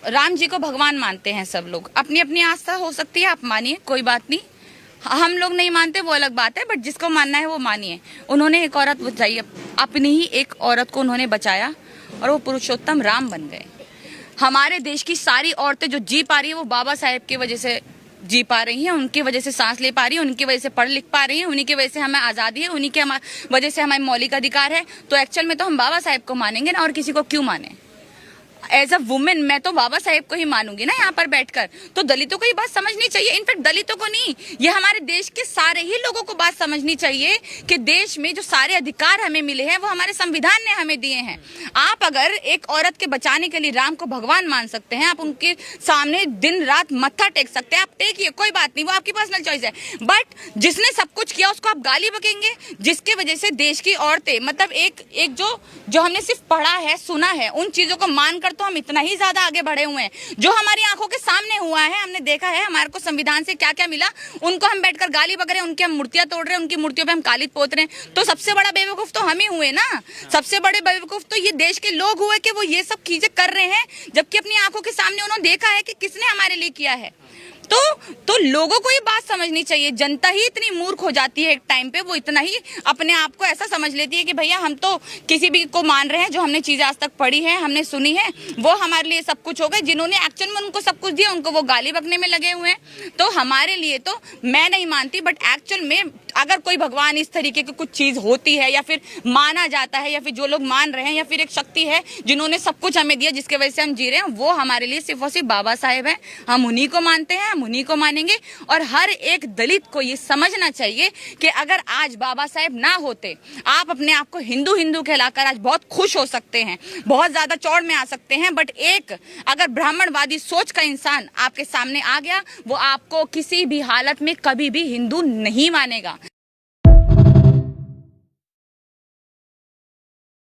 राम जी को भगवान मानते हैं सब लोग, अपनी अपनी आस्था हो सकती है, आप मानिए, कोई बात नहीं। हम लोग नहीं मानते वो अलग बात है, बट जिसको मानना है वो मानिए। उन्होंने एक औरत बचाई, अपनी ही एक औरत को उन्होंने बचाया और वो पुरुषोत्तम राम बन गए। हमारे देश की सारी औरतें जो जी पा रही है वो बाबा साहेब की वजह से जी पा रही हैं, उनकी वजह से सांस ले पा रही है, उनकी वजह से पढ़ लिख पा रही हैं, उन्हीं की वजह से हमें आज़ादी है, उन्हीं के वजह से हमारे मौलिक अधिकार है। तो एक्चुअल में तो हम बाबा साहेब को मानेंगे ना, और किसी को क्यों माने। एज अ वुमेन मैं तो बाबा साहेब को ही मानूंगी ना यहाँ पर बैठकर। तो दलितों को ये बात समझनी चाहिए, इनफैक्ट दलितों को नहीं, ये हमारे देश के सारे ही लोगों को बात समझनी चाहिए कि देश में जो सारे अधिकार हमें मिले हैं वो हमारे संविधान ने हमें दिए हैं। आप अगर एक औरत के बचाने के लिए राम को भगवान मान सकते हैं, आप उनके सामने दिन रात मत्था टेक सकते हैं, आप टेकिए, कोई बात नहीं, वो आपकी पर्सनल चॉइस है। बट जिसने सब कुछ किया उसको आप गाली बकेंगे, जिसके वजह से देश की औरतें, मतलब एक जो हमने सिर्फ पढ़ा है, सुना है, उन चीजों को मानकर तो हम इतना ही ज्यादा आगे बढ़े हुए हैं। जो हमारी आंखों के सामने हुआ है, हमने देखा है, हमारे को संविधान से क्या क्या मिला, उनको हम बैठकर गाली बक रहे हैं, उनकी हम मूर्तियां तोड़ रहे हैं, उनकी मूर्तियों पे हम कालित पोत रहे हैं। तो सबसे बड़ा बेवकूफ तो हम ही हुए ना, सबसे बड़े बेवकूफ तो ये देश के लोग हुए कि वो ये सब चीजें कर रहे हैं, जबकि अपनी आंखों के सामने उन्होंने देखा है कि किसने हमारे लिए किया है। तो लोगों को ये बात समझनी चाहिए। जनता ही इतनी मूर्ख हो जाती है एक टाइम पे, वो इतना ही अपने आप को ऐसा समझ लेती है कि भैया हम तो किसी भी को मान रहे हैं, जो हमने चीजें आज तक पढ़ी है, हमने सुनी है, वो हमारे लिए सब कुछ हो गए। जिन्होंने एक्चुअल में उनको सब कुछ दिया, उनको वो गाली बकने में लगे हुए हैं। तो हमारे लिए तो मैं नहीं मानती, बट एक्चुअल में अगर कोई भगवान इस तरीके की कुछ चीज होती है, या फिर माना जाता है, या फिर जो लोग मान रहे हैं, या फिर एक शक्ति है जिन्होंने सब कुछ हमें दिया, जिसके वजह से हम जी रहे हैं, वो हमारे लिए सिर्फ और सिर्फ बाबा साहेब हैं। हम उन्हीं को मानते हैं, हम उन्हीं को मानेंगे। और हर एक दलित को ये समझना चाहिए कि अगर आज बाबा साहेब ना होते, आप अपने आप को हिंदू हिंदू कहलाकर आज बहुत खुश हो सकते हैं, बहुत ज्यादा चौड़ में आ सकते हैं, बट एक अगर ब्राह्मणवादी सोच का इंसान आपके सामने आ गया, वो आपको किसी भी हालत में कभी भी हिंदू नहीं मानेगा।